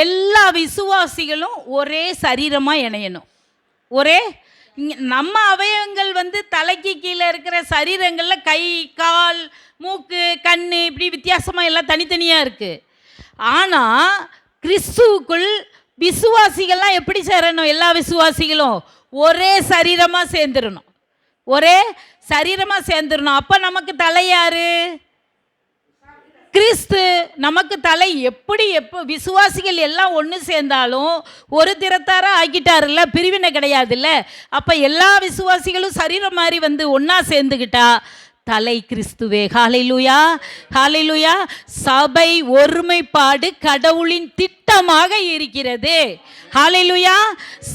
எல்லா விசுவாசிகளும் ஒரே சரீரமாக இணையணும். நம்ம அவயவங்கள் தலைக்கு கீழே இருக்கிற சரீரங்களில் கை, கால், மூக்கு, கண் இப்படி வித்தியாசமாக எல்லாம் தனித்தனியாக இருக்குது. ஆனால் கிறிஸ்துவுக்குள் விசுவாசிகள்லாம் எப்படி சேரணும்? எல்லா விசுவாசிகளும் ஒரே சரீரமாக சேர்ந்துடணும். அப்போ நமக்கு தலை யாரு? கிறிஸ்து நமக்கு தலை. எப்போ விசுவாசிகள் எல்லாம் ஒன்று சேர்ந்தாலும் ஒரு திறத்தாரா ஆக்கிட்டாருல்ல, பிரிவினை கிடையாதுல்ல. அப்போ எல்லா விசுவாசிகளும் சரீரம் மாதிரி ஒன்றா சேர்ந்துக்கிட்டா தலை கிறிஸ்துவே. ஹல்லேலூயா, ஹல்லேலூயா. சபை ஒருமைப்பாடு கடவுளின் திட்டமாக இருக்கிறது. ஹல்லேலூயா.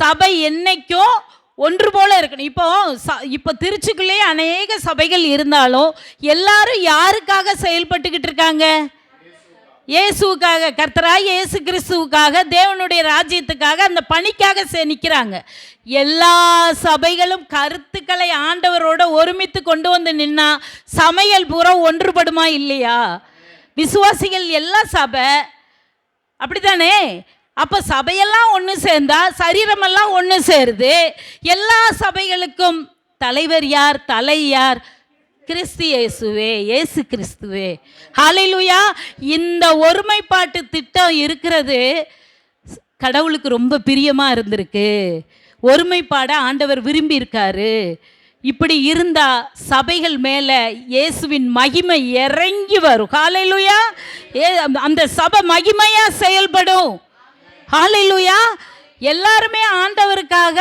சபை என்னைக்கும் ஒன்று போல இருக்கணும். இப்போ திருச்சிக்குள்ளே அநேக சபைகள் இருந்தாலும் எல்லாரும் யாருக்காக செயல்பட்டுக்கிட்டு இருக்காங்க? இயேசுவுக்காக, கர்த்தராய் இயேசு கிறிஸ்துவுக்காக, தேவனுடைய ராஜ்யத்துக்காக, அந்த பணிக்காக நிற்கிறாங்க. எல்லா சபைகளும் கருத்துக்களை ஆண்டவரோட ஒருமித்து கொண்டு நின்னா சமையல் பூரா ஒன்றுபடுமா இல்லையா? விசுவாசிகள் எல்லா சபை அப்படித்தானே? அப்போ சபையெல்லாம் ஒன்று சேர்ந்தா சரீரமெல்லாம் ஒன்று சேருது. எல்லா சபைகளுக்கும் தலைவர் யார்? தலை யார்? இயேசு கிறிஸ்துவே. ஹல்லேலூயா. இந்த ஒருமைப்பாட்டு திட்டம் இருக்கிறது கடவுளுக்கு ரொம்ப பிரியமாக இருந்திருக்கு. ஒருமைப்பாட ஆண்டவர் விரும்பி இருக்காரு. இப்படி இருந்தா சபைகள் மேலே இயேசுவின் மகிமை இறங்கி வரும். ஹல்லேலூயா. அந்த சபை மகிமையாக செயல்படும். ஹல்லேலூயா. எல்லாருமே ஆண்டவருக்காக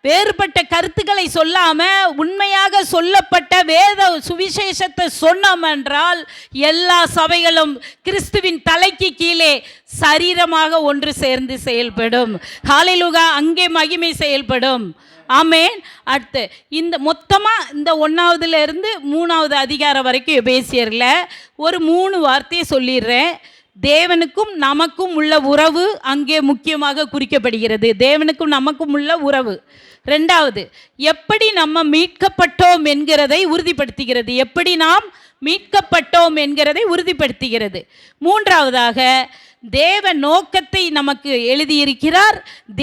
வேறுபட்ட கருத்துக்களை சொல்லாமல் உண்மையாக சொல்லப்பட்ட வேத சுவிசேஷத்தை சொன்னோம் என்றால் எல்லா சபைகளும் கிறிஸ்துவின் தலைக்கு கீழே சரீரமாக ஒன்று சேர்ந்து செயல்படும். ஹல்லேலூயா. அங்கே மகிமை செயல்படும். ஆமேன். அடுத்து மொத்தமாக இந்த 1-லேருந்து 3 அதிகாரம் வரைக்கும் எபேசியரில் ஒரு 3 வார்த்தையை சொல்லிடுறேன். தேவனுக்கும் நமக்கும் உள்ள உறவு அங்கே முக்கியமாக குறிக்கப்படுகிறது. தேவனுக்கும் நமக்கும் உள்ள உறவு. 2வது, எப்படி நம்ம மீட்கப்பட்டோம் என்கிறதை உறுதிப்படுத்துகிறது. 3வதாக தேவ நோக்கத்தை நமக்கு எழுதியிருக்கிறார்.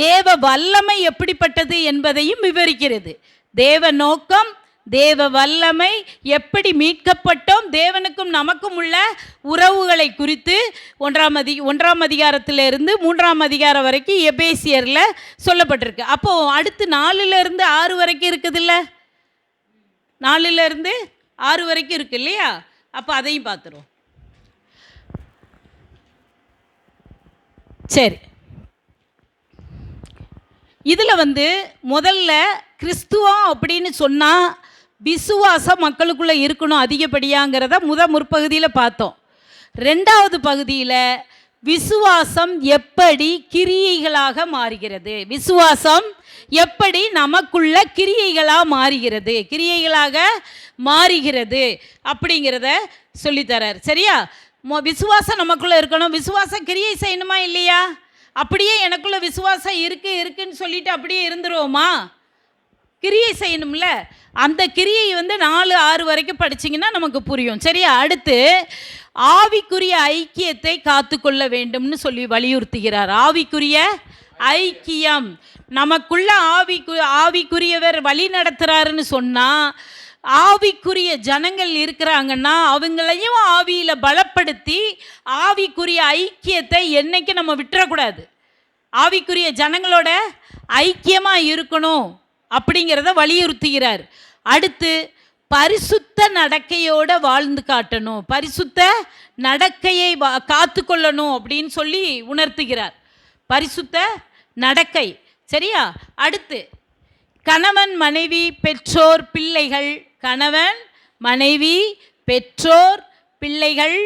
தேவ வல்லமை எப்படிப்பட்டது என்பதையும் விவரிக்கிறது. தேவ நோக்கம், தேவ வல்லமை, எப்படி மீட்கப்பட்டோம், தேவனுக்கும் நமக்கும் உள்ள உறவுகளை குறித்து 1ஆம் அதிகாரத்திலிருந்து 3ஆம் அதிகாரம் வரைக்கும் எபேசியரில் சொல்லப்பட்டிருக்கு. அப்போது அடுத்து 4லேருந்து 6 வரைக்கும் இருக்குதுல்ல, 4லேருந்து 6 வரைக்கும் இருக்கு இல்லையா? அப்போ அதையும் பார்த்துருவோம். சரி, இதில் முதல்ல கிறிஸ்துவம் அப்படின்னு சொன்னால் விசுவாசம் மக்களுக்குள்ளே இருக்கணும் அதிகப்படியாங்கிறத முற்பகுதியில் பார்த்தோம். 2வது பகுதியில் விசுவாசம் எப்படி கிரியைகளாக மாறுகிறது, விசுவாசம் எப்படி நமக்குள்ள கிரியைகளாக மாறுகிறது அப்படிங்கிறத சொல்லித்தரார். சரியா? விசுவாசம் நமக்குள்ளே இருக்கணும். விசுவாசம் கிரியை செய்யணுமா இல்லையா? அப்படியே எனக்குள்ள விசுவாசம் இருக்குன்னு சொல்லிட்டு அப்படியே இருந்துருவோமா? கிரியை செய்யணும்ல. அந்த கிரியை 4-6 வரைக்கும் படிச்சிங்கன்னா நமக்கு புரியும். சரியா? அடுத்து ஆவிக்குரிய ஐக்கியத்தை காத்துக்கொள்ள வேண்டும்னு சொல்லி வலியுறுத்துகிறார். ஆவிக்குரிய ஐக்கியம் நமக்குள்ள ஆவிக்குரியவர் வழி நடத்துகிறாருன்னு சொன்னால் ஆவிக்குரிய ஜனங்கள் இருக்கிறாங்கன்னா அவங்களையும் ஆவியில் பலப்படுத்தி ஆவிக்குரிய ஐக்கியத்தை என்னைக்கு நம்ம விட்டுறக்கூடாது. ஆவிக்குரிய ஜனங்களோட ஐக்கியமாக இருக்கணும் அப்படிங்கிறத வலியுறுத்துகிறார். அடுத்து பரிசுத்த நடக்கையோட வாழ்ந்து காட்டணும், பரிசுத்த நடக்கையை காத்து கொள்ளணும் அப்படின்னு சொல்லி உணர்த்துகிறார். பரிசுத்த நடக்கை, சரியா? அடுத்து கணவன் மனைவி பெற்றோர் பிள்ளைகள், கணவன் மனைவி பெற்றோர் பிள்ளைகள்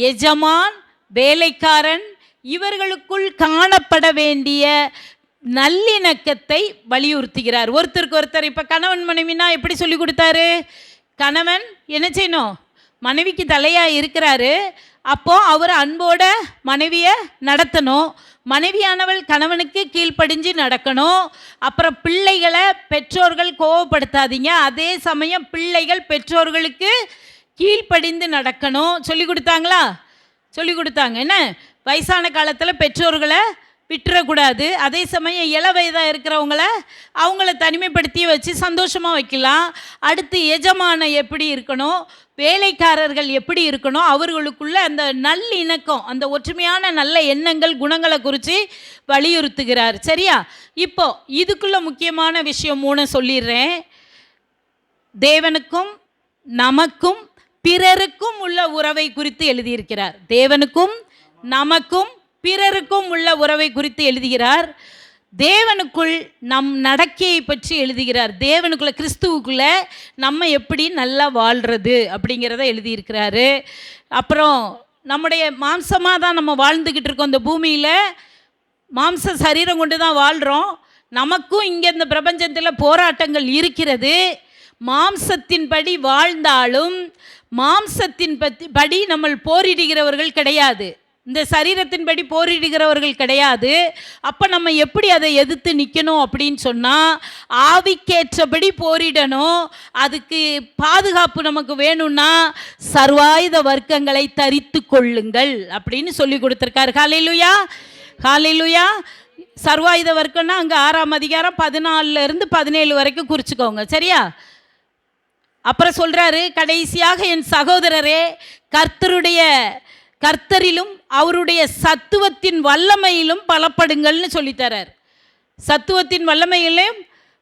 எஜமான் வேலைக்காரன் இவர்களுக்குள் காணப்பட வேண்டிய நல்லிணக்கத்தை வலியுறுத்துகிறார். ஒருத்தருக்கு ஒருத்தர், இப்போ கணவன் மனைவினா எப்படி சொல்லி கொடுத்தாரு? கணவன் என்ன செய்யணும்? மனைவிக்கு தலையாக இருக்கிறாரு. அப்போது அவர் அன்போட மனைவியை நடத்தணும், மனைவியானவள் கணவனுக்கு கீழ்ப்படிஞ்சு நடக்கணும். அப்புறம் பிள்ளைகளை பெற்றோர்கள் கோவப்படுத்தாதீங்க, அதே சமயம் பிள்ளைகள் பெற்றோர்களுக்கு கீழ்ப்படிந்து நடக்கணும். சொல்லி கொடுத்தாங்களா? சொல்லி கொடுத்தாங்க. என்ன, வயசான காலத்தில் பெற்றோர்களை விட்டுறக்கூடாது. அதே சமயம் இள வயதாக இருக்கிறவங்கள அவங்கள தனிமைப்படுத்தி வச்சு சந்தோஷமாக வைக்கலாம். அடுத்து எஜமான எப்படி இருக்கணும், வேலைக்காரர்கள் எப்படி இருக்கணும், அவர்களுக்குள்ள அந்த நல்லிணக்கம், அந்த ஒற்றுமையான நல்ல எண்ணங்கள் குணங்களை குறித்து வலியுறுத்துகிறார். சரியா? இப்போ இதுக்குள்ள முக்கியமான விஷயம் 3 சொல்லிடுறேன். தேவனுக்கும் நமக்கும் பிறருக்கும் உள்ள உறவை குறித்து எழுதியிருக்கிறார். தேவனுக்கும் நமக்கும் பிறருக்கும் உள்ள உறவை குறித்து எழுதுகிறார். தேவனுக்குள் நம் நடக்கையை பற்றி எழுதுகிறார். தேவனுக்குள்ள கிறிஸ்துவுக்குள்ள நம்ம எப்படி நல்லா வாழ்கிறது அப்படிங்கிறத எழுதியிருக்கிறாரு. அப்புறம் நம்முடைய மாம்சமாக தான் நம்ம வாழ்ந்துக்கிட்டு இருக்கோம். இந்த பூமியில் மாம்ச சரீரம் கொண்டு தான் வாழ்கிறோம். நமக்கும் இங்கே இந்த பிரபஞ்சத்தில் போராட்டங்கள் இருக்கிறது. மாம்சத்தின்படி வாழ்ந்தாலும் மாம்சத்தின் படி நம்ம போரிடுகிறவர்கள் கிடையாது, இந்த சரீரத்தின்படி போரிடுகிறவர்கள் கிடையாது. அப்போ நம்ம எப்படி அதை எதிர்த்து நிற்கணும் அப்படின்னு சொன்னால் ஆவிக்கேற்றபடி போரிடணும். அதுக்கு பாதுகாப்பு நமக்கு வேணும்னா சர்வாயுத வர்க்கங்களை தரித்து கொள்ளுங்கள் அப்படின்னு சொல்லி கொடுத்துருக்காரு. ஹல்லேலூயா, ஹல்லேலூயா. சர்வாயுத வர்க்கம்னா அங்கே 6ஆம் அதிகாரம் 14 to 17 வரைக்கும் குறிச்சிக்கோங்க. சரியா? அப்புறம் சொல்கிறாரு, கடைசியாக என் சகோதரரே, கர்த்தரிலும் அவருடைய சத்துவத்தின் வல்லமையிலும் பலப்படுங்கள்னு சொல்லித்தரார். சத்துவத்தின் வல்லமையிலும்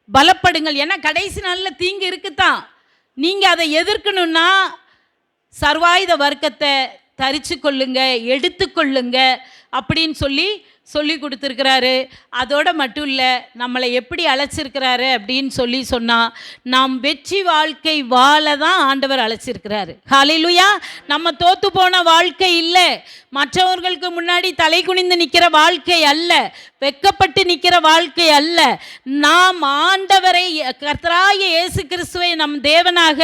பலப்படுங்கள். ஏன்னா கடைசி நாளில் தீங்கு இருக்குத்தான். நீங்கள் அதை எதிர்க்கணுன்னா சர்வாயுத வர்க்கத்தை தரித்து கொள்ளுங்க, எடுத்துக்கொள்ளுங்க அப்படின்னு சொல்லி கொடுத்துருக்கிறாரு. அதோட மட்டும் இல்லை, நம்மளை எப்படி அழைச்சிருக்கிறாரு அப்படின்னு சொன்னால் நாம் வெற்றி வாழ்க்கை வாழ தான் ஆண்டவர் அழைச்சிருக்கிறாரு. ஹல்லேலூயா. நம்ம தோற்று போன வாழ்க்கை இல்லை, மற்றவர்களுக்கு முன்னாடி தலை குனிந்து நிற்கிற வாழ்க்கை அல்ல, வெக்கப்பட்டு நிற்கிற வாழ்க்கை அல்ல. நாம் ஆண்டவரை, கர்த்தராகிய இயேசு கிறிஸ்துவை நம் தேவனாக,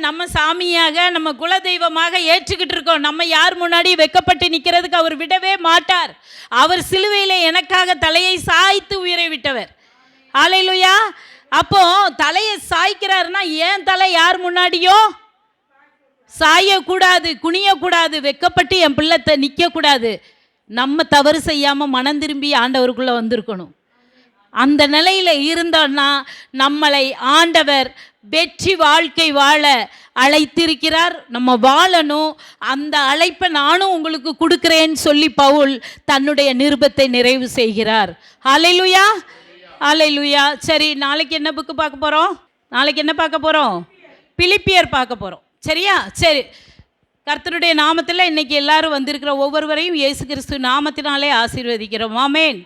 நம்ம சாமியாக, நம்ம குலதெய்வமாக ஏற்றுக்கிட்டு இருக்கோம். நம்ம யார் முன்னாடி வெக்கப்பட்டு நிற்கிறதுக்கு அவர் விடவே மாட்டார். அவர் சிலுவையில் எனக்காக தலையை சாய்த்து உயிரை விட்டவர். ஹல்லேலூயா. அப்போ தலையை சாய்க்கிறாருன்னா ஏன் தலை யார் முன்னாடியோ சாயக்கூடாது, குனியக்கூடாது, வெக்கப்பட்டு என் பிள்ளை நிற்கக்கூடாது. நம்ம தவறு செய்யாமல் மனம் திரும்பி ஆண்டவருக்குள்ளே வந்திருக்கணும். அந்த நிலையில் இருந்தோன்னா நம்மளை ஆண்டவர் வெற்றி வாழ்க்கை வாழ அழைத்திருக்கிறார். நம்ம வாழணும். அந்த அழைப்பை நானும் உங்களுக்கு கொடுக்குறேன்னு சொல்லி பவுல் தன்னுடைய நிருபத்தை நிறைவு செய்கிறார். ஹல்லேலூயா, ஹல்லேலூயா. சரி, நாளைக்கு என்ன புக்கு பார்க்க போகிறோம்? நாளைக்கு என்ன பார்க்க போகிறோம்? பிலிப்பியர் பார்க்க போகிறோம். சரியா? சரி, கர்த்தருடைய நாமத்தில் இன்னைக்கு எல்லாரும் வந்திருக்கிற ஒவ்வொருவரையும் இயேசு கிறிஸ்து நாமத்தினாலே ஆசீர்வதிக்கிறோம். ஆமென்.